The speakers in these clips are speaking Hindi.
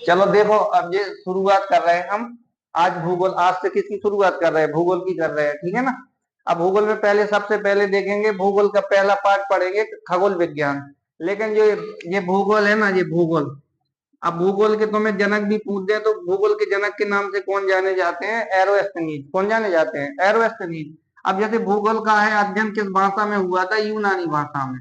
चलो देखो, अब ये शुरुआत कर रहे हैं हम आज भूगोल। आज से किसकी शुरुआत कर रहे हैं? भूगोल की कर रहे हैं, ठीक है ना। अब भूगोल में पहले सबसे पहले देखेंगे, भूगोल का पहला पार्ट पढ़ेंगे खगोल विज्ञान। लेकिन जो ये भूगोल है ना, ये भूगोल, अब भूगोल के तुम्हें जनक भी पूछ दे तो भूगोल के जनक के नाम से कौन जाने जाते हैं? एरोस्thenes। कौन जाने जाते हैं? एरोस्thenes। अब जैसे भूगोल का है अध्ययन किस भाषा में हुआ था? यूनानी भाषा में।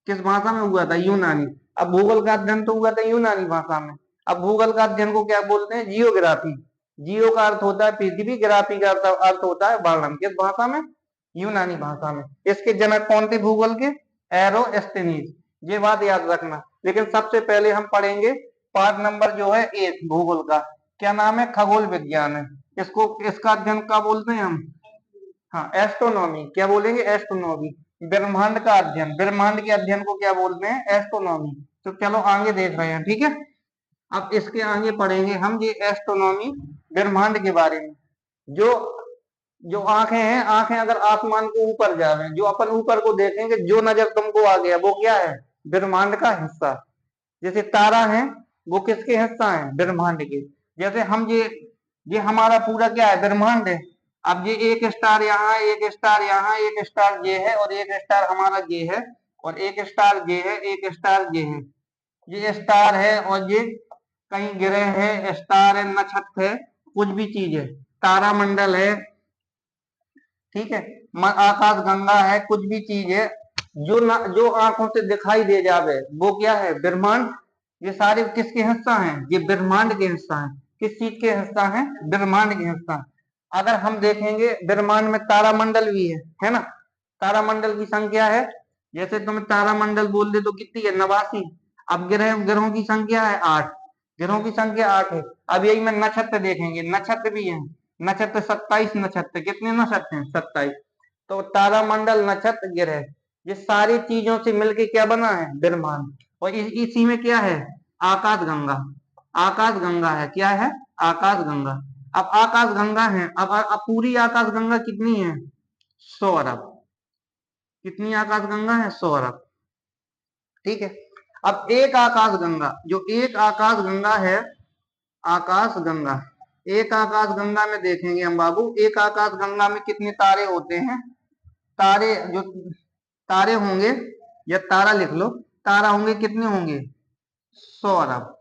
किस भाषा में हुआ था? यूनानी। अब भूगोल का अध्ययन तो हुआ था यूनानी भाषा में। अब भूगोल का अध्ययन को क्या बोलते हैं? जियोग्राफी। जियो का अर्थ होता है पृथ्वी, ग्राफी का अर्थ होता है वर्णन। किस भाषा में? यूनानी भाषा में। इसके जनक कौन थे भूगोल के? एरोस्thenes। ये बात याद रखना। लेकिन सबसे पहले हम पढ़ेंगे पार्ट नंबर जो है 1 भूगोल का। क्या नाम है? खगोल विज्ञान है। इसको, इसका अध्ययन क्या बोलते हैं हम? हाँ, एस्ट्रोनॉमी। क्या बोलेंगे? एस्ट्रोनॉमी। ब्रह्मांड का अध्ययन, ब्रह्मांड के अध्ययन को क्या बोलते हैं? एस्ट्रोनॉमी। तो चलो आगे देख रहे हैं, ठीक है। अब इसके आगे पढ़ेंगे हम ये एस्ट्रोनॉमी, ब्रह्मांड के बारे में। जो जो आंखें हैं, आंखें अगर आसमान के ऊपर जावे, जो अपन ऊपर को देखेंगे, जो नजर तुमको आ गया वो क्या है? ब्रह्मांड का हिस्सा। जैसे तारा है, वो किसके हिस्सा है? ब्रह्मांड के। जैसे हम ये हमारा पूरा क्या है? ब्रह्मांड है। अब ये एक स्टार यहाँ, एक स्टार यहाँ, एक स्टार ये है, और एक स्टार हमारा ये है, और एक स्टार ये है, एक स्टार ये है। ये स्टार है, और ये कहीं ग्रह है, स्टार है, नक्षत्र है, कुछ भी चीज है, तारामंडल है, ठीक है, आकाश गंगा है, कुछ भी चीज है जो आंखों से दिखाई दे जावे, वो क्या है? ब्रह्मांड। ये सारे किसके हिस्सा हैं? ये ब्रह्मांड के हिस्सा हैं। किस चीज के हिस्सा हैं? ब्रह्मांड के हिस्सा। अगर हम देखेंगे ब्रह्मांड में तारामंडल भी है ना। तारामंडल की संख्या है, जैसे तुम तारामंडल बोल दे तो कितनी है? 89। अब ग्रहों की संख्या है 8। ग्रहों की संख्या 8 है। अब यही में नक्षत्र देखेंगे, नक्षत्र भी है। नक्षत्र 27 नक्षत्र। कितने नक्षत्र हैं? 27। तो तारामंडल, नक्षत्र, ग्रह, ये सारी चीजों से मिलके क्या बना है? ब्रह्मांड। और इसी में क्या है? आकाश गंगा। आकाश गंगा है। क्या है? आकाश गंगा। अब आकाश गंगा है, अब पूरी आकाश गंगा कितनी है? 100 अरब। कितनी आकाश गंगा है? 100 अरब। ठीक है। अब एक आकाश गंगा, जो एक आकाश गंगा है, आकाश गंगा, एक आकाश गंगा में देखेंगे हम बाबू, एक आकाश गंगा में कितने तारे होते हैं? तारे, जो तारे होंगे, या तारा लिख लो, तारा होंगे, कितने होंगे? 100 अरब।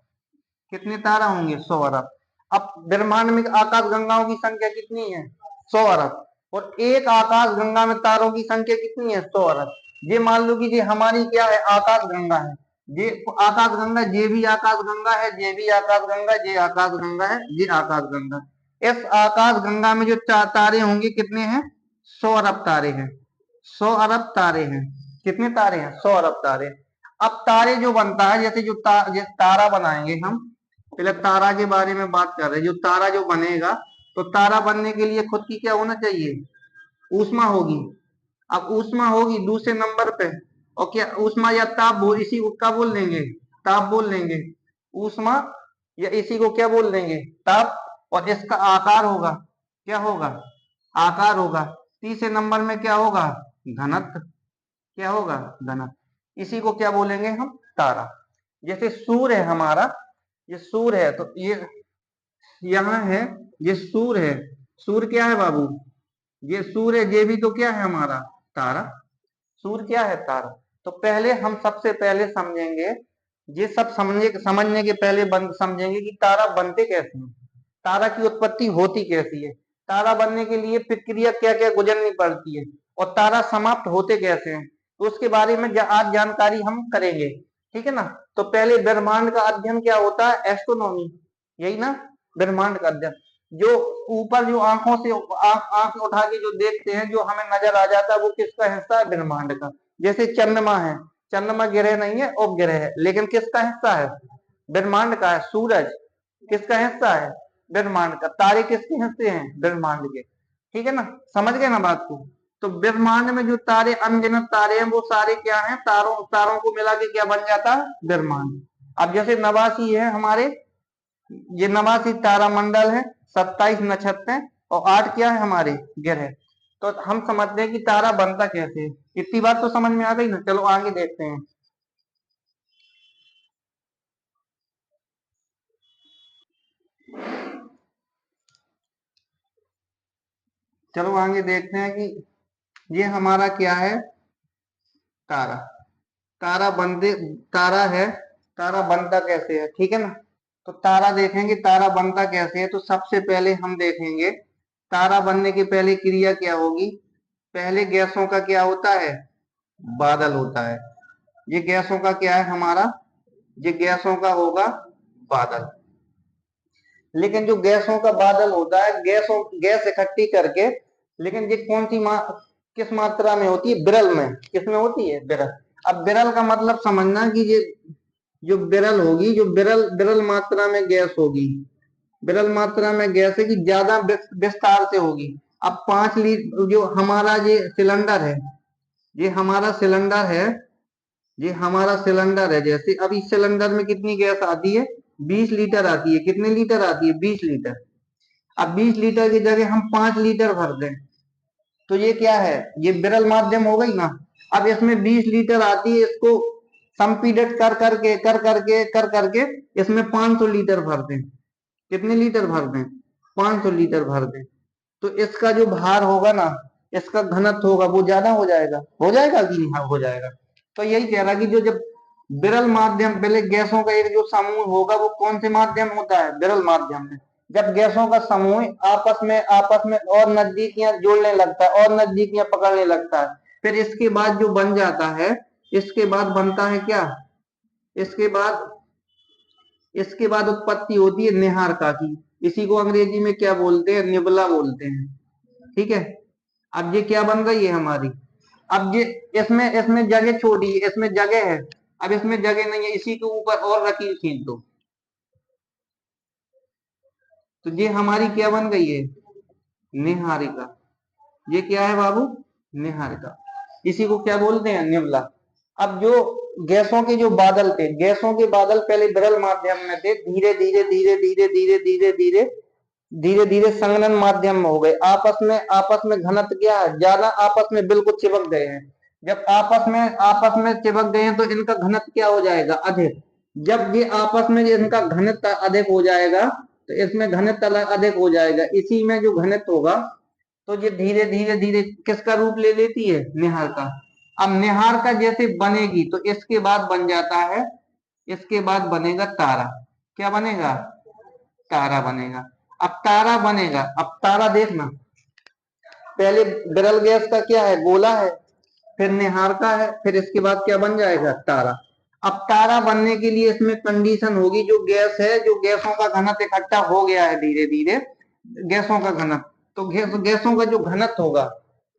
कितने तारा होंगे? 100 अरब। अब ब्रह्मांड में आकाश गंगाओं की संख्या कितनी है? 100 अरब। और एक आकाश गंगा में तारों की संख्या कितनी है? 100 अरब। ये मान लो कि ये हमारी क्या है? आकाश गंगा है। ये आकाश गंगा, ये भी आकाश गंगा है, ये भी आकाश गंगा, ये आकाश गंगा है, ये आकाश गंगा। इस आकाश गंगा में जो तारे होंगे कितने हैं? 100 अरब तारे हैं। 100 अरब तारे हैं। कितने तारे हैं? 100 अरब तारे। अब तारे जो बनता है, जैसे जैसे तारा बनाएंगे हम, पहले तारा के बारे में बात कर रहे हैं। जो तारा जो बनेगा, तो तारा बनने के लिए खुद की क्या होना चाहिए? ऊष्मा होगी। अब ऊष्मा होगी दूसरे नंबर पे, और क्या ऊष्मा या ताप बोल, इसी को क्या बोल देंगे? ताप बोल देंगे। ऊष्मा, या इसी को क्या बोल देंगे? ताप। और इसका आकार होगा, क्या होगा? आकार होगा। तीसरे नंबर में क्या होगा? घनत्व। क्या होगा? घनत्व। इसी को क्या बोलेंगे हम? तारा। जैसे सूर्य है हमारा, ये सूर्य है, तो ये यहाँ है, ये सूर्य है। सूर्य क्या है बाबू? ये सूर्य, ये भी तो क्या है हमारा? तारा। सूर्य क्या है? तारा। तो पहले हम सबसे पहले समझेंगे, ये सब समझने के पहले समझेंगे कि तारा बनते कैसे हैं, तारा की उत्पत्ति होती कैसी है, तारा बनने के लिए प्रक्रिया क्या क्या गुजरनी पड़ती है, और तारा समाप्त होते कैसे हैं। तो उसके बारे में आज जानकारी हम करेंगे, ठीक है ना। तो पहले ब्रह्मांड का अध्ययन क्या होता है? एस्ट्रोनॉमी। यही ना, ब्रह्मांड का अध्ययन। जो ऊपर जो आंखों से आंख उठा के जो देखते हैं, जो हमें नजर आ जाता है, वो किसका हिस्सा है? ब्रह्मांड का। जैसे चंद्रमा है, चंद्रमा ग्रह नहीं है, उपग्रह है, लेकिन किसका हिस्सा है? ब्रह्मांड का है। सूरज किसका हिस्सा है? ब्रह्मांड का। तारे किसके हिस्से हैं? ब्रह्मांड के। ठीक है ना, समझ गए ना बात को। तो ब्रह्मांड में जो तारे, अनगिनत तारे हैं, वो सारे क्या हैं? तारों तारों को मिला के क्या बन जाता है? ब्रह्मांड। अब जैसे 89 है हमारे, ये 89 तारामंडल है, 27 नक्षत्र है, और 8 क्या है हमारे? ग्रह। तो हम समझते हैं कि तारा बनता कैसे है। इतनी बात तो समझ में आ गई ना। चलो आगे देखते हैं। चलो आगे देखते हैं कि ये हमारा क्या है, तारा। तारा बनते तारा है, तारा बनता कैसे है, ठीक है ना। तो तारा देखेंगे तारा बनता कैसे है, तो सबसे पहले हम देखेंगे तारा बनने की पहले क्रिया क्या होगी। पहले गैसों का क्या होता है, बादल होता है। ये गैसों का क्या है हमारा, ये गैसों का होगा बादल। लेकिन जो गैसों का बादल होता है, गैस इकट्ठी करके, लेकिन ये किस मात्रा में होती है, विरल में। किसमें होती है, विरल। अब विरल का मतलब समझना कि ये जो विरल होगी, जो विरल विरल मात्रा में गैस होगी, विरल मात्रा में गैस है कि ज्यादा विस्तार से होगी। अब 5 लीटर जो हमारा ये सिलेंडर है, ये हमारा सिलेंडर है, ये हमारा सिलेंडर है। जैसे अब इस सिलेंडर में कितनी गैस आती है, 20 लीटर आती है। कितने लीटर आती है, 20 लीटर। अब 20 लीटर की जगह हम 5 लीटर भर दें, तो ये क्या है, ये विरल माध्यम हो गई ना। अब इसमें 20 लीटर आती है, इसको संपीडित कर करके इसमें 500 लीटर भर दें। कितने लीटर भर दें, 500 लीटर भर दें। तो इसका जो भार होगा ना, इसका घनत्व होगा, वो ज्यादा हो जाएगा कि नहीं, हाँ हो जाएगा। तो यही कह रहा कि जो जब विरल माध्यम, पहले गैसों का एक जो समूह होगा, वो कौन से माध्यम होता है, विरल माध्यम में। जब गैसों का समूह आपस में और नजदीकियां जोड़ने लगता है और नजदीकियां पकड़ने लगता है, फिर इसके बाद जो बन जाता है, इसके बाद बनता है क्या, इसके बाद इसके बाद उत्पत्ति होती है निहारका की। इसी को अंग्रेजी में क्या बोलते हैं, निबला बोलते हैं, ठीक है। अब ये क्या बन रही है हमारी, अब ये इसमें इसमें जगह छोड़ी है, इसमें जगह है। अब इसमें जगह नहीं है, इसी के ऊपर और लकीर खींच दो, तो ये हमारी क्या बन गई है, निहारिका। ये क्या है बाबू, निहारिका। इसी को क्या बोलते हैं, निबला। अब जो गैसों के जो बादल थे, गैसों के बादल पहले विरल माध्यम में थे, धीरे धीरे धीरे धीरे धीरे धीरे धीरे धीरे धीरे संघनन माध्यम में हो गए। आपस में घनत्व क्या है, ज्यादा आपस में बिल्कुल चिपक गए हैं। जब आपस में चिपक गए हैं, तो इनका घनत्व क्या हो जाएगा, अधिक। जब ये आपस में इनका घनत्व अधिक हो जाएगा, तो इसमें घनत्व अधिक हो जाएगा। इसी में जो घनत्व होगा, तो ये धीरे धीरे धीरे किसका रूप ले लेती है, निहार का। अब निहार का जैसे बनेगी, तो इसके बाद बन जाता है, इसके बाद बनेगा तारा। क्या बनेगा, तारा बनेगा। अब तारा बनेगा, अब तारा देखना, पहले विरल गैस का क्या है, गोला है, फिर निहार का है, फिर इसके बाद क्या बन जाएगा, तारा। अब तारा बनने के लिए इसमें कंडीशन होगी, जो गैस है, जो गैसों का घनत्व इकट्ठा हो गया है धीरे धीरे, गैसों का घनत्व, तो गैसों का जो घनत्व होगा,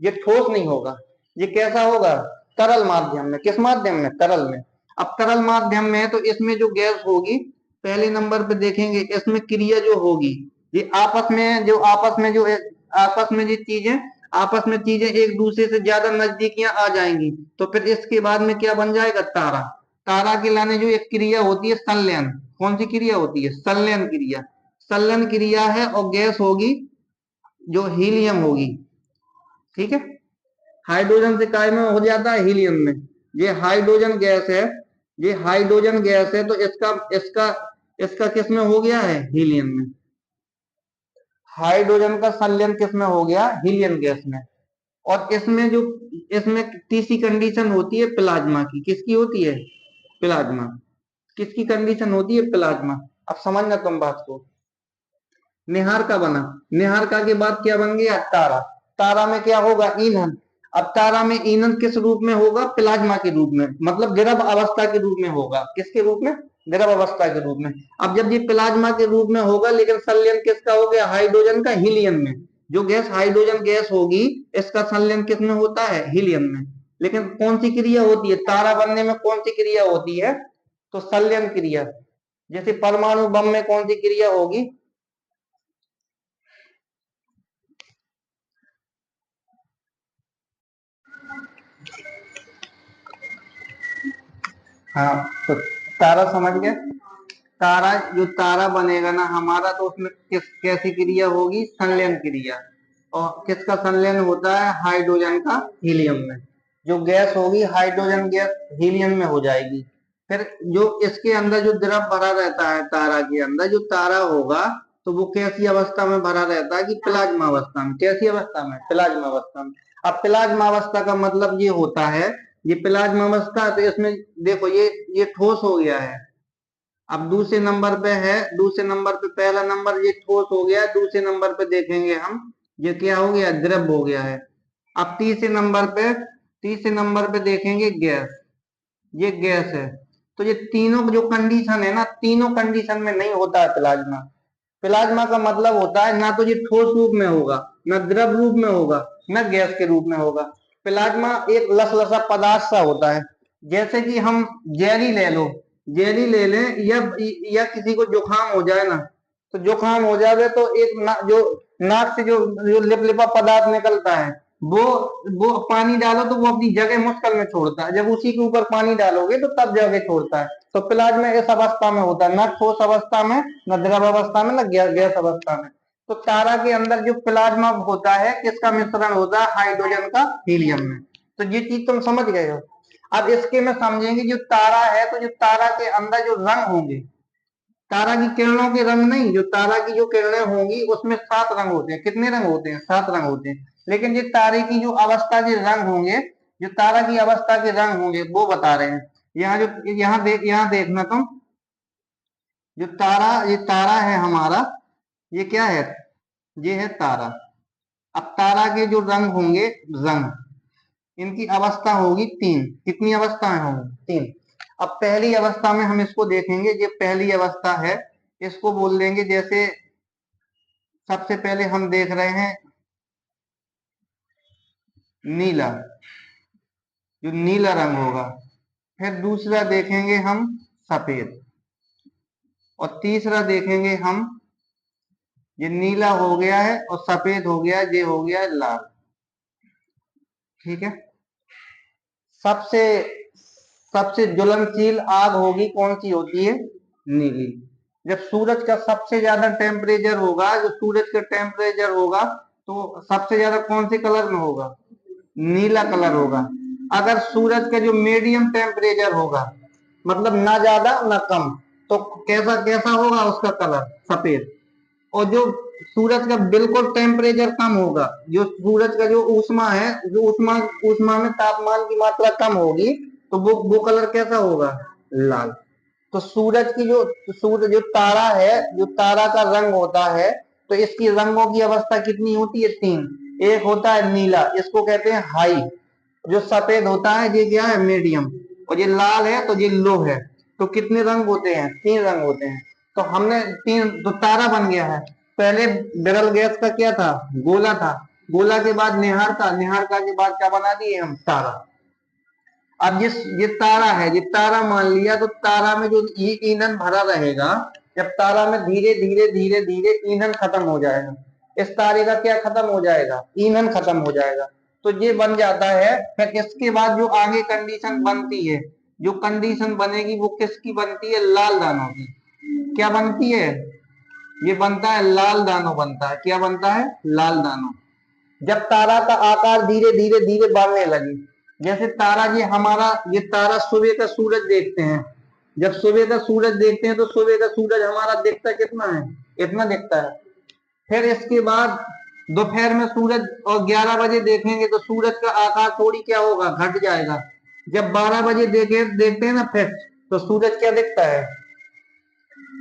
ये ठोस नहीं होगा। ये कैसा होगा, तरल माध्यम में। किस माध्यम में, तरल में। अब तरल माध्यम में है, तो इसमें जो गैस होगी, पहले नंबर पे देखेंगे, इसमें क्रिया जो होगी, ये आपस में जो चीजें, आपस में चीजें एक दूसरे से ज्यादा नजदीकियां आ जाएंगी, तो फिर इसके बाद में क्या बन जाएगा, तारा। तारा के लाने जो एक क्रिया होती है, संलयन। कौन सी क्रिया होती है, संलयन क्रिया। संलयन क्रिया है, और गैस होगी जो हीलियम होगी, ठीक है। हाइड्रोजन से काय में हो जाता है, हीलियम में। ये हाइड्रोजन गैस है, ये हाइड्रोजन गैस है, तो इसका इसका इसका किस में हो गया है, हीलियम में। हाइड्रोजन का संलयन किस में हो गया, हीलियम गैस में। और इसमें तीसरी कंडीशन होती है प्लाज्मा की। किसकी होती है, प्लाज्मा। किसकी कंडीशन होती है, प्लाज्मा। अब समझना तुम बात को। निहार का बना, निहार का के बाद क्या बन गया, तारा। तारा में क्या होगा, ईंधन। अब तारा में ईंधन किस रूप में होगा, प्लाज्मा के रूप में, मतलब द्रव अवस्था के रूप में होगा। किसके रूप में, द्रव अवस्था के रूप में। अब जब ये प्लाज्मा के रूप में होगा, लेकिन संलयन किसका हो गया, हाइड्रोजन का हीलियम में। जो गैस हाइड्रोजन गैस होगी, इसका संलयन किस में होता है, हीलियम में। लेकिन कौन सी क्रिया होती है, तारा बनने में कौन सी क्रिया होती है, तो संलयन क्रिया। जैसे परमाणु बम में कौन सी क्रिया होगी, हाँ। तो तारा समझ गए, तारा जो तारा बनेगा ना हमारा, तो उसमें कैसी क्रिया होगी, संलयन क्रिया। और किसका संलयन होता है, हाइड्रोजन का हीलियम में। जो गैस होगी, हाइड्रोजन गैस हीलियम में हो जाएगी। फिर जो इसके अंदर जो द्रव भरा रहता है, तारा के अंदर जो तारा होगा, तो वो कैसी अवस्था में भरा रहता है कि प्लाज्मा अवस्था में। कैसी अवस्था में? प्लाज्मा अवस्था में। अब प्लाज्मा अवस्था का मतलब ये होता है, ये प्लाज्मा अवस्था, तो इसमें देखो ये ठोस हो गया है। अब दूसरे नंबर पे है, दूसरे नंबर पे, पहला नंबर ये ठोस हो गया, दूसरे नंबर पे देखेंगे हम ये क्या हो गया? द्रव हो गया है। अब तीसरे नंबर पे देखेंगे गैस, ये गैस है। तो ये तीनों जो कंडीशन है ना, तीनों कंडीशन में नहीं होता है प्लाज्मा। प्लाज्मा का मतलब होता है ना तो ये ठोस रूप में होगा, ना द्रव रूप में होगा, ना गैस के रूप में होगा। प्लाज्मा एक लसलसा पदार्थ सा होता है। जैसे कि हम जेली ले लो, जेली ले लें, या किसी को जुकाम हो जाए ना, तो जुकाम हो जावे तो एक जो नाक से जो लिपलिपा पदार्थ निकलता है, वो पानी डालो तो वो अपनी जगह मुश्किल में छोड़ता है, जब उसी के ऊपर पानी डालोगे तो तब जगह छोड़ता है। तो प्लाज्मा इस अवस्था में होता है, न ठोस अवस्था में, न द्रव अवस्था में, न गैस अवस्था में। तो तारा के अंदर जो प्लाज्मा होता है, किसका मिश्रण होता है? हाइड्रोजन का हीलियम में। तो ये चीज तुम समझ गए हो। अब इसके में समझेंगे, जो तारा है, तो जो तारा के अंदर जो रंग होंगे, तारा की किरणों के रंग नहीं, जो तारा की जो किरणें होंगी उसमें 7 रंग होते हैं। कितने रंग होते हैं? 7 रंग होते हैं। लेकिन ये तारे की जो अवस्था के रंग होंगे, जो तारा की अवस्था के रंग होंगे वो बता रहे हैं। यहाँ देखना तुम, ये तारा है हमारा, ये क्या है? ये है तारा। अब तारा के जो रंग होंगे, रंग, इनकी अवस्था होगी 3। कितनी अवस्थाएं होंगी? 3। अब पहली अवस्था में हम इसको देखेंगे, ये पहली अवस्था है, इसको बोल देंगे, जैसे सबसे पहले हम देख रहे हैं नीला, जो नीला रंग होगा। फिर दूसरा देखेंगे हम सफेद, और तीसरा देखेंगे हम, ये नीला हो गया है और सफेद हो गया है, ये हो गया है लाल। ठीक है। सबसे सबसे ज्वलनशील आग होगी, कौन सी होती है? नीली। जब सूरज का सबसे ज्यादा टेम्परेचर होगा, जो सूरज का टेम्परेचर होगा, तो सबसे ज्यादा कौन से कलर में होगा? नीला कलर होगा। अगर सूरज का जो मीडियम टेम्परेचर होगा, मतलब ना ज्यादा ना कम, तो कैसा कैसा होगा उसका कलर? सफेद। और जो सूरज का बिल्कुल टेम्परेचर कम होगा, जो सूरज का जो ऊष्मा है, जो ऊष्मा ऊष्मा में तापमान की मात्रा कम होगी, तो वो कलर कैसा होगा? लाल। तो सूरज की जो तारा है, जो तारा का रंग होता है, तो इसकी रंगों की अवस्था कितनी होती है? 3। एक होता है नीला, इसको कहते हैं हाई। जो सफेद होता है, ये क्या है? मीडियम। और ये लाल है, तो ये लो है। तो कितने रंग होते हैं? 3 रंग होते हैं। तो हमने 3, तो तारा बन गया है। पहले बिरल गैस का क्या था? गोला था। गोला के बाद निहार था, निहार का के बाद क्या बना दिए हम? तारा। अब ये तारा है, ये तारा मान लिया, तो तारा में जो ईंधन भरा रहेगा, जब तारा में धीरे धीरे धीरे धीरे ईंधन खत्म हो जाएगा, इस तारे का क्या खत्म हो जाएगा? ईंधन खत्म हो जाएगा। तो ये बन जाता है। फिर इसके बाद जो आगे कंडीशन बनती है, जो कंडीशन बनेगी वो किसकी बनती है? लाल दानों की। क्या बनती है? ये बनता है लाल दानों बनता है। क्या बनता है? लाल दानों। जब तारा का आकार धीरे धीरे धीरे बढ़ने लगे, जैसे तारा, ये तारा सुबह का सूरज देखते हैं, जब सुबह का सूरज देखते हैं तो सुबह का सूरज हमारा दिखता कितना है? इतना दिखता है। फिर इसके बाद दोपहर में सूरज, और 11 बजे देखेंगे तो सूरज का आकार थोड़ी क्या होगा? घट जाएगा। जब 12 बजे देखते हैं ना, फिर तो सूरज क्या दिखता है?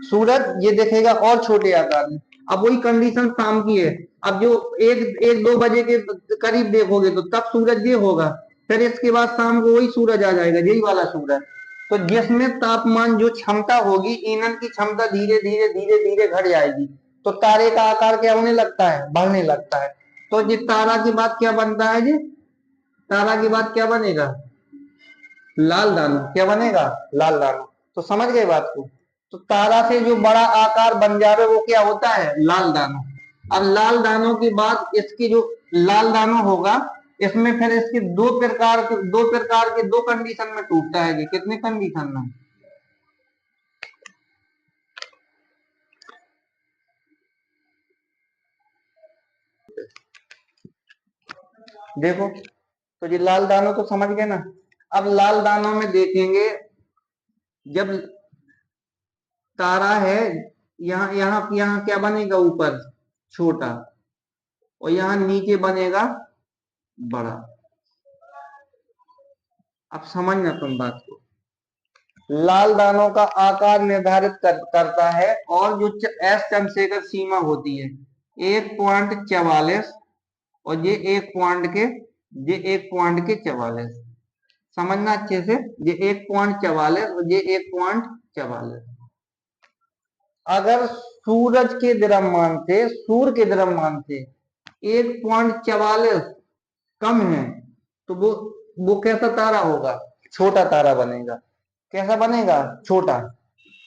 सूरज ये देखेगा और छोटे आकार में। अब वही कंडीशन शाम की है। अब जो एक एक 2 बजे के करीब देखोगे तो तब सूरज ये होगा। फिर इसके बाद शाम को वही सूरज आ जाएगा, यही वाला सूरज। तो जिसमें तापमान, जो क्षमता होगी, ईंधन की क्षमता धीरे धीरे धीरे धीरे घट जाएगी, तो तारे का आकार क्या होने लगता है? बढ़ने लगता है। तो ये तारा के बाद क्या बनता है? जी, तारा के बाद क्या बनेगा? लाल दानव। क्या बनेगा? लाल दानव। तो समझ गए बात को। तो तारा से जो बड़ा आकार बन जावे वो क्या होता है? लाल दानव। अब लाल दानव के बाद इसकी जो लाल दानव होगा, इसमें फिर इसके दो कंडीशन में टूटता है। ये कितने कंडीशन में? देखो, तो ये लाल दानव तो समझ गए ना। अब लाल दानव में देखेंगे, जब तारा है, यहाँ यहाँ यहाँ क्या बनेगा, ऊपर छोटा, और यहाँ नीचे बनेगा बड़ा। अब समझना तुम बात को। लाल दानों का आकार निर्धारित करता है, और जो एस चंद्रशेखर सीमा होती है 1.44, और ये 1.44, समझना अच्छे से, ये 1.44 और ये 1.44। अगर सूरज के द्रव्यमान से, सूर्य के द्रव्यमान से 1.44 कम है, तो वो कैसा तारा होगा, छोटा तारा बनेगा। कैसा बनेगा, छोटा।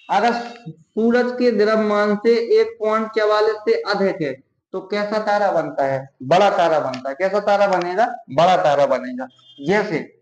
अगर सूरज के द्रव्यमान से 1.44 से अधिक है, तो कैसा तारा बनता है, बड़ा तारा बनता है। कैसा तारा बनेगा, बड़ा तारा बनेगा। जैसे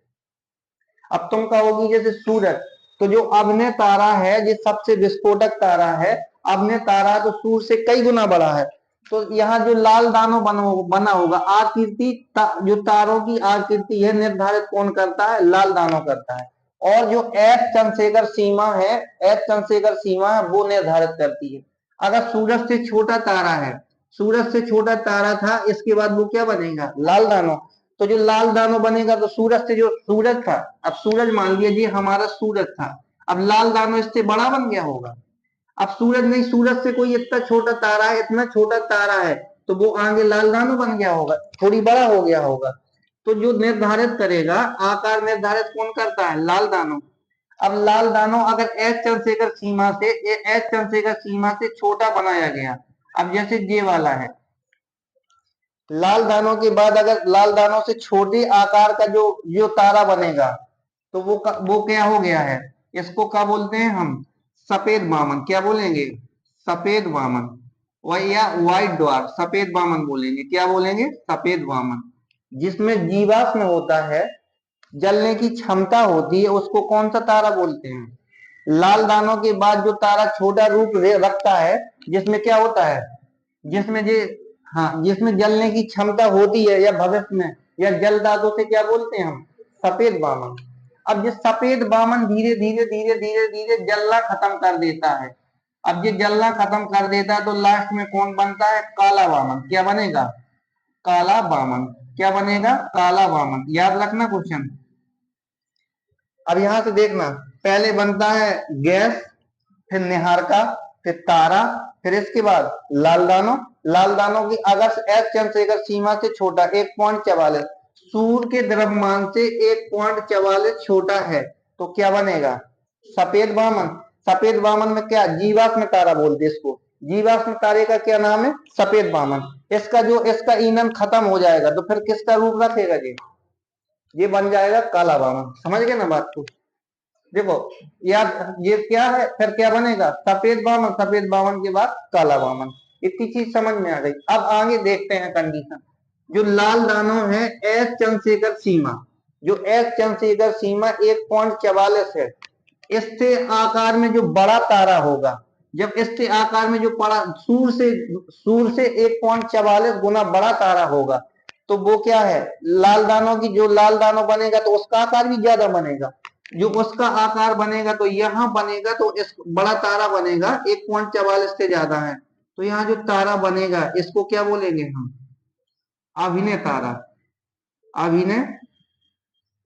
अब तुम कहोगी जैसे सूरज, तो जो अग्नि तारा है, जो सबसे विस्फोटक तारा है, अग्नि तारा तो सूर्य से कई गुना बड़ा है। तो यहाँ जो लाल दानों बना होगा, आकृति जो तारों की आकृति है निर्धारित कौन करता है, लाल दानों करता है। और जो एस चंद्रशेखर सीमा है, एस चंद्रशेखर सीमा है, वो निर्धारित करती है। अगर सूरज से छोटा तारा है, सूरज से छोटा तारा था, इसके बाद वो क्या बनेगा, लाल दानों। तो जो लाल दानों बनेगा, तो सूरज से जो सूरज था, अब सूरज मान लीजिए हमारा सूरज था, अब लाल दानों इससे बड़ा बन गया होगा। अब सूरज नहीं, सूरज से कोई इतना छोटा तारा है, इतना छोटा तारा है, तो वो आगे लाल दानों बन गया होगा, थोड़ी बड़ा हो गया होगा। तो जो निर्धारित करेगा, आकार निर्धारित कौन करता है, लाल दानों। अब लाल दानों अगर एस चंद्रशेखर सीमा से, एस चंद्रशेखर सीमा से छोटा बनाया गया, अब जैसे ये वाला है, लाल दानों के बाद अगर लाल दानों से छोटे आकार का जो तारा बनेगा, तो वो क्या हो गया है, इसको क्या बोलते हैं हम, सफेद वामन। क्या बोलेंगे, सफेद वामन, या व्हाइट ड्वार्फ, सफेद वामन बोलेंगे। क्या बोलेंगे, सफेद वामन। जिसमें जीवाश्म होता है, जलने की क्षमता होती है, उसको कौन सा तारा बोलते हैं। लाल दानों के बाद जो तारा छोटा रूप रखता है, जिसमें क्या होता है, जिसमें ये, हाँ, जिसमें जलने की क्षमता होती है, या भविष्य में या जल धातु से क्या बोलते हैं हम, सफेद वामन। अब ये सफेद वामन धीरे धीरे धीरे धीरे धीरे जलना खत्म कर देता है। अब ये जलना खत्म कर देता है, तो लास्ट में कौन बनता है, काला वामन। क्या बनेगा, काला वामन। क्या बनेगा, काला वामन। याद रखना क्वेश्चन। अब यहां से देखना, पहले बनता है गैस, फिर निहारिका, फिर तारा, फिर इसके बाद लाल दानों। लाल दानों की अगर एस चंद्रशेखर सीमा से छोटा 1.44, सूर्य के द्रव्यमान से 1.44 छोटा है, तो क्या बनेगा, सफेद वामन। सफेद वामन में क्या, जीवाश्म तारा बोलते इसको। जीवाश्म तारे का क्या नाम है, सफेद वामन। इसका ईंधन खत्म हो जाएगा, तो फिर किसका रूप रखेगा, ये बन जाएगा काला वामन। समझ गए ना बात को। देखो यार, ये क्या है, फिर क्या बनेगा, सफेद वामन। सफेद वामन के बाद काला वामन। इतनी चीज समझ में आ गई। अब आगे देखते हैं कंडीशन। जो लाल दानों है, एस चंद्रशेखर सीमा, जो एस चंद्रशेखर सीमा 1.44 है, इससे आकार में जो बड़ा तारा होगा, जब इसके आकार में जो बड़ा, सूर्य से 1.44 गुना बड़ा तारा होगा, तो वो क्या है, लाल दानों की, जो लाल दानों बनेगा तो उसका आकार भी ज्यादा बनेगा। जो उसका आकार बनेगा, तो यहां बनेगा, तो इस बड़ा तारा बनेगा 1.44 से ज्यादा है, तो यहाँ जो तारा बनेगा, इसको क्या बोलेंगे हम, अभिनय तारा। अभिनय,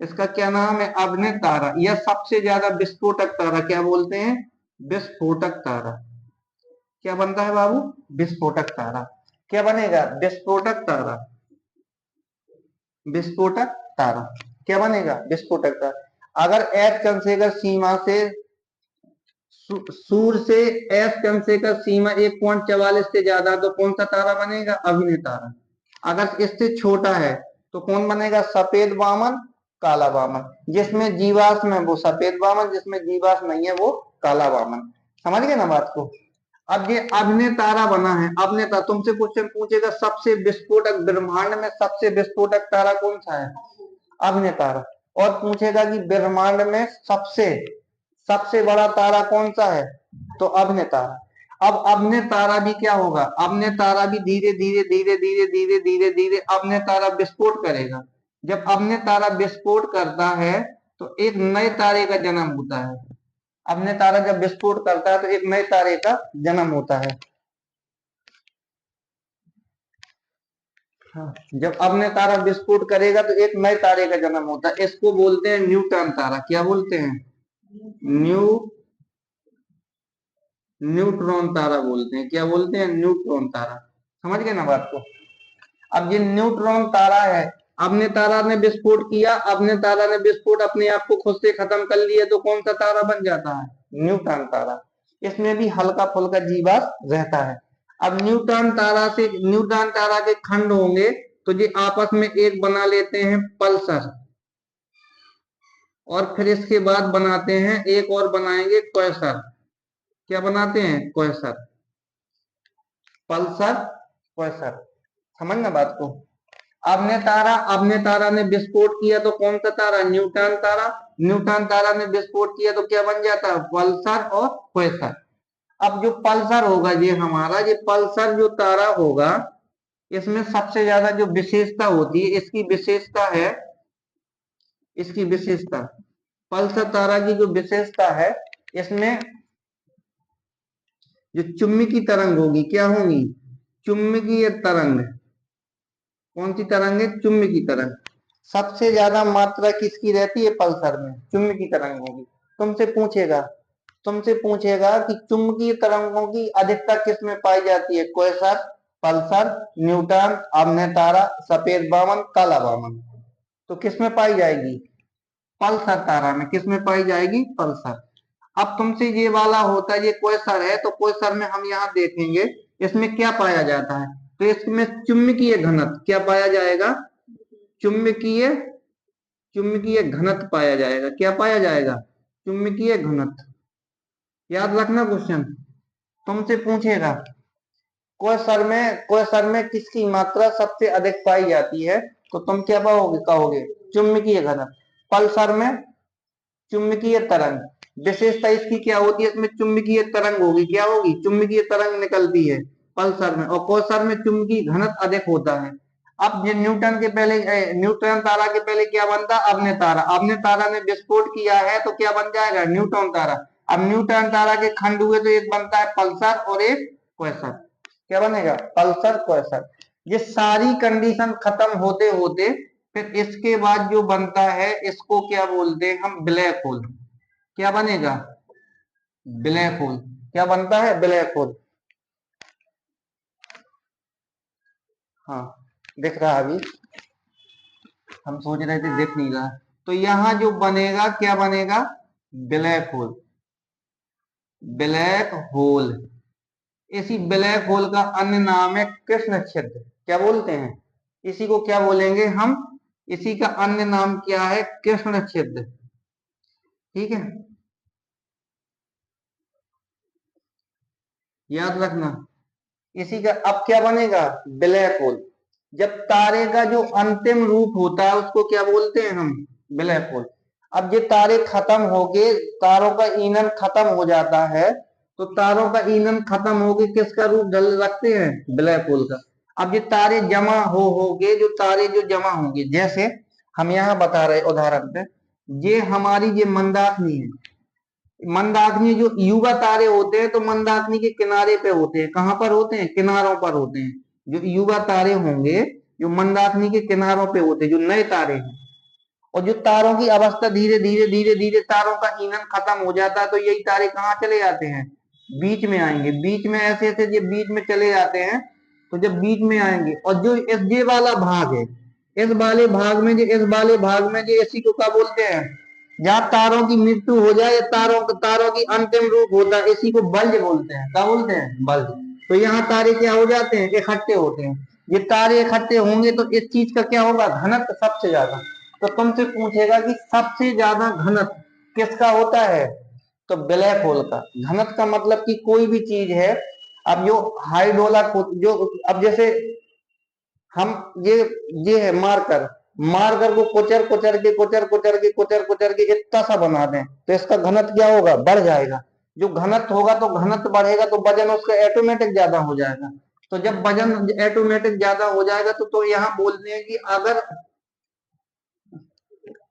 इसका क्या नाम है, अभिनय तारा। यह सबसे ज्यादा विस्फोटक तारा। क्या बोलते हैं, विस्फोटक तारा। क्या बनता है बाबू, विस्फोटक तारा। क्या बनेगा, विस्फोटक तारा। विस्फोटक तारा क्या बनेगा, विस्फोटक तारा। अगर एस चंद्रशेखर सीमा से, सूर्य से एस चंद्रशेखर सीमा 1.44 से ज्यादा, तो कौन सा तारा बनेगा, अभिनय तारा। अगर इससे छोटा है, तो कौन बनेगा, सफेद वामन, काला वामन। जिसमें जीवाश्म है वो सफेद वामन, जिसमें जीवाश्म नहीं है वो काला वामन। समझ गए ना बात को। अब ये अभिनय तारा बना है। अभिनय तारा, तुमसे क्वेश्चन पूछेगा सबसे विस्फोटक, ब्रह्मांड में सबसे विस्फोटक तारा कौन सा है, अभिनय तारा। और पूछेगा कि ब्रह्मांड में सबसे बड़ा तारा कौन सा है, तो अभिनय तारा। अब अभिनय तारा भी क्या होगा, अभिनय तारा भी धीरे धीरे धीरे धीरे धीरे धीरे धीरे अभिनय तारा विस्फोट करेगा। जब अभिनय तारा विस्फोट करता है, तो एक नए तारे का जन्म होता है। अपने तारा जब विस्फोट करता है तो एक नए तारे का जन्म होता है। हाँ, जब अपने तारा विस्फोट करेगा तो एक नए तारे का जन्म होता है। इसको बोलते हैं न्यूट्रॉन तारा। क्या बोलते हैं? न्यू न्यूट्रॉन तारा बोलते हैं। क्या बोलते हैं? न्यूट्रॉन तारा। समझ गए ना बात को? अब ये न्यूट्रॉन तारा है, अपने तारा ने विस्फोट किया, अपने तारा ने विस्फोट अपने आप को खुद से खत्म कर लिया तो कौन सा तारा बन जाता है? न्यूट्रॉन तारा। इसमें भी हल्का फुल्का जीवाश्म रहता है। अब न्यूट्रॉन तारा के खंड होंगे तो ये आपस में एक बना लेते हैं पल्सर, और फिर इसके बाद बनाते हैं एक और बनाएंगे क्वेसर। क्या बनाते हैं? क्वेसर, पल्सर, क्वेसर। समझना बात को? अपने तारा ने विस्फोट किया तो कौन सा तारा? न्यूट्रॉन तारा। न्यूट्रॉन तारा ने विस्फोट किया तो क्या बन जाता है? पल्सर और क्वेसर। अब जो पल्सर होगा ये पल्सर जो तारा होगा, इसमें सबसे ज्यादा जो विशेषता होती है, इसकी विशेषता पल्सर तारा की जो विशेषता है, इसमें जो चुंबकीय तरंग होगी, क्या होगी? चुंबकीय तरंग। कौन सी तरंग है? चुंबकीय तरंग। सबसे ज्यादा मात्रा किसकी रहती है? पल्सर में चुंबकीय तरंग होगी। तुमसे पूछेगा कि चुंबकीय तरंगों की अधिकता किसमें पाई जाती है? क्वेसर, पल्सर, न्यूट्रॉन, आम्ल तारा, सफेद वामन, काला वामन। तो किसमें पाई जाएगी? पल्सर तारा में। किसमें पाई जाएगी? पल्सर। अब तुमसे ये वाला होता है, ये क्वेसर है, तो क्वेसर में हम यहाँ देखेंगे इसमें क्या पाया जाता है। तो इसमें चुंबकीय घनत्व क्या पाया जाएगा? चुंबकीय चुंबकीय घनत्व पाया जाएगा। क्या पाया जाएगा? चुंबकीय घनत्व। याद रखना क्वेश्चन तुमसे पूछेगा क्वेसर में किसकी मात्रा सबसे अधिक पाई जाती है, तो तुम क्या कहोगे? चुंबकीय घनत्व। पल्सर में चुंबकीय तरंग। विशेषता इसकी क्या होती है? इसमें चुंबकीय तरंग होगी। क्या होगी? चुंबकीय तरंग निकलती है पल्सर में। और क्वेसर में चुंबकीय घनत्व अधिक होता है। अब ये न्यूट्रॉन तारा के पहले क्या बनता? अपने तारा ने विस्फोट किया है तो क्या बन जाएगा? न्यूट्रॉन तारा। अब न्यूट्रॉन तारा के खंड हुए तो एक बनता है पल्सर और एक क्वेसर। क्या बनेगा? पल्सर, क्वेसर। ये सारी कंडीशन खत्म होते होते फिर इसके बाद जो बनता है इसको क्या बोलते हैं हम? Black hole. क्या बनेगा? Black hole. क्या बनता है? Black hole. हाँ, दिख रहा है अभी? हम सोच रहे थे दिख नहीं रहा। तो यहां जो बनेगा क्या बनेगा? Black hole. Black hole. इसी ब्लैक होल का अन्य नाम है कृष्ण छिद्र। क्या बोलते हैं? इसी को क्या बोलेंगे हम? इसी का अन्य नाम क्या है? कृष्ण छिद्र। ठीक है, याद रखना। इसी का अब क्या बनेगा? Black hole. जब तारे का जो अंतिम रूप होता है उसको क्या बोलते हैं हम? Black hole. अब ये तारे खत्म होके, तारों का ईंधन खत्म हो जाता है, तो तारों का ईंधन खत्म होके किसका रूप ढल रखते हैं? ब्लैक होल का। अब ये तारे जमा होगे, जो तारे जो जमा होंगे, जैसे हम यहाँ बता रहे उदाहरण पे, ये हमारी ये मंदाकिनी है। मंदाकिनी जो युवा तारे होते हैं तो मंदाकिनी के किनारे पे होते हैं। कहाँ पर होते हैं? किनारों पर होते हैं। जो युवा तारे होंगे जो मंदाकिनी के किनारों पे होते हैं, जो नए तारे हैं। और जो तारों की अवस्था धीरे धीरे धीरे धीरे तारों का ईंधन खत्म हो जाता है तो यही तारे कहाँ चले जाते हैं? बीच में आएंगे। बीच में ऐसे ऐसे ये बीच में चले जाते हैं। तो जब बीच में आएंगे और जो ये वाला भाग है, इस वाले भाग में जो इसी को क्या बोलते हैं? जहाँ तारों की मृत्यु हो जाए, तारों की अंतिम रूप होता है, इसी को बल्ज बोलते हैं। क्या बोलते हैं? बल्ज। तो यहाँ तारे क्या हो जाते हैं? इकट्ठे होते हैं। ये तारे इकट्ठे होंगे तो इस चीज का क्या होगा? घनत्व सबसे ज्यादा। तो तुमसे पूछेगा कि सबसे ज्यादा घनत्व किसका होता है? तो ब्लैक होल का। घनत्व का मतलब कि कोई भी चीज है, अब जो हाइड्रोला जो, अब जैसे हम ये है मार्कर, मार्कर को कुचर के इतना सा बना दें तो इसका घनत्व क्या होगा? बढ़ जाएगा। जो घनत्व होगा तो घनत्व बढ़ेगा तो वजन उसका ऑटोमेटिक ज्यादा हो जाएगा। तो जब वजन ऑटोमेटिक ज्यादा हो जाएगा तो यहाँ बोलते हैं कि अगर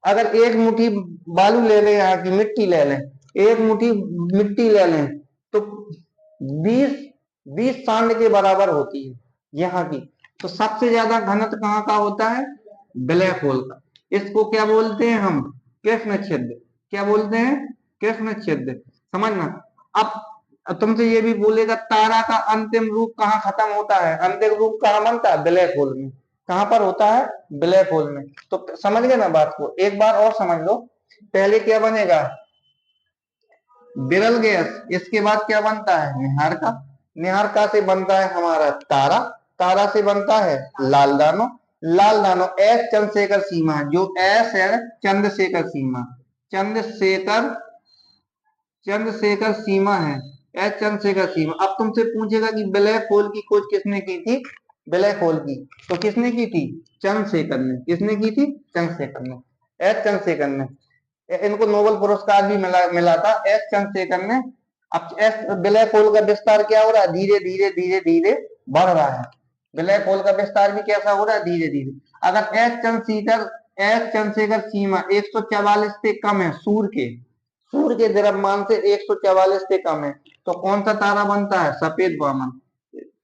अगर एक मुट्ठी बालू ले लें, यहाँ की मिट्टी ले लें, एक मुट्ठी मिट्टी ले लें तो 20 सांड के बराबर होती है यहाँ की। तो सबसे ज्यादा घनत्व कहाँ का होता है? ब्लैक होल का। इसको क्या बोलते हैं हम? कृष्ण छिद्र। क्या बोलते हैं? कृष्ण छिद्र। समझना। अब तुमसे ये भी बोलेगा तारा का अंतिम रूप कहाँ खत्म होता है? अंतिम रूप कहाँ बनता है? ब्लैक होल में। कहाँ पर होता है? ब्लैक होल में। तो समझ गए ना बात को? एक बार और समझ लो। पहले क्या बनेगा? विरल गैस। इसके बाद क्या बनता है? निहारिका। निहारिका से बनता है हमारा तारा। तारा से बनता है लाल दानो। लाल दानो एस चंद्रशेखर सीमा, जो एस है चंद्रशेखर सीमा। चंद्रशेखर चंद्रशेखर सीमा है। एस चंद्रशेखर सीमा। अब तुमसे पूछेगा कि ब्लैक होल की खोज किसने की थी? ब्लैक होल की तो किसने की थी? चंद्रशेखर ने। किसने की थी? चंद्रशेखर ने। एस चंद्रशेखर ने। इनको नोबेल पुरस्कार भी मिला था एस चंद्रशेखर ने। अब एस ब्लैक होल का विस्तार क्या हो रहा है? धीरे धीरे धीरे धीरे बढ़ रहा है। ब्लैक होल का विस्तार भी कैसा हो रहा है? धीरे धीरे। अगर एस चंद्रशेखर सीमा 144 से कम है सूर्य के द्रव्यमान से 144 से कम है, तो कौन सा तारा बनता है? सफेद वामन।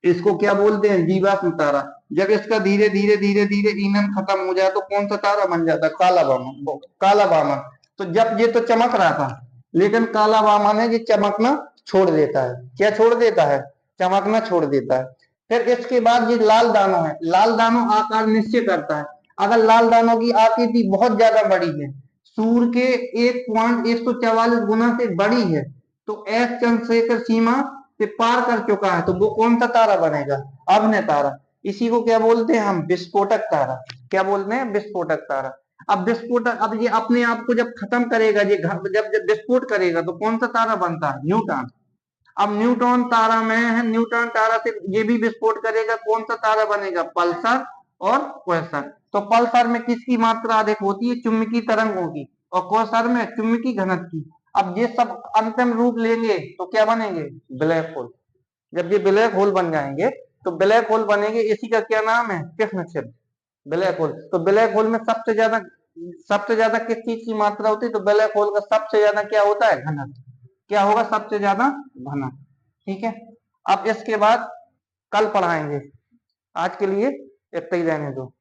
इसको क्या बोलते हैं? जीवाश्म तारा। जब इसका धीरे धीरे धीरे धीरे ईंधन खत्म हो जाए तो कौन सा तारा बन जाता है? काला वामन। काला वामन। तो जब ये तो चमक रहा था, लेकिन काला वामन है ये चमकना छोड़ देता है। क्या छोड़ देता है? चमकना छोड़ देता है। फिर इसके बाद ये लाल दानो है। लाल दानो आकार निश्चय करता है। अगर लाल दानो की आकृति बहुत ज्यादा बड़ी है, सूर्य के 1.144 गुना से बड़ी है, तो एस चंद्रशेखर सीमा से पार कर चुका है, तो वो कौन सा तारा बनेगा? अग्नि तारा। इसी को क्या बोलते हैं हम? विस्फोटक तारा। क्या बोलते हैं? विस्फोटक तारा। अब ये अपने आप को जब खत्म करेगा, ये जब जब विस्फोट करेगा तो कौन सा तारा बनता है? न्यूट्रॉन। अब न्यूट्रॉन तारा में है, न्यूट्रॉन तारा से ये भी विस्फोट करेगा, कौन सा तारा बनेगा? पल्सर और क्वेसर। तो पल्सर में किसकी मात्रा अधिक होती है? चुंबकीय तरंगों की। और क्वेसर में चुंबकीय घनत्व की। अब ये सब अंतिम रूप लेंगे तो क्या बनेंगे? Black hole. जब ये ब्लैक होल बन जाएंगे तो ब्लैक होल बनेंगे। इसी का क्या नाम है? कृष्ण छिद्र। Black hole. तो ब्लैक होल में सबसे ज्यादा किस चीज की मात्रा होती है? तो ब्लैक होल का सबसे ज्यादा क्या होता है? घनत्व। क्या होगा? सबसे ज्यादा घनत्व। ठीक है। अब इसके बाद कल पढ़ाएंगे। आज के लिए इतना ही रहने दो।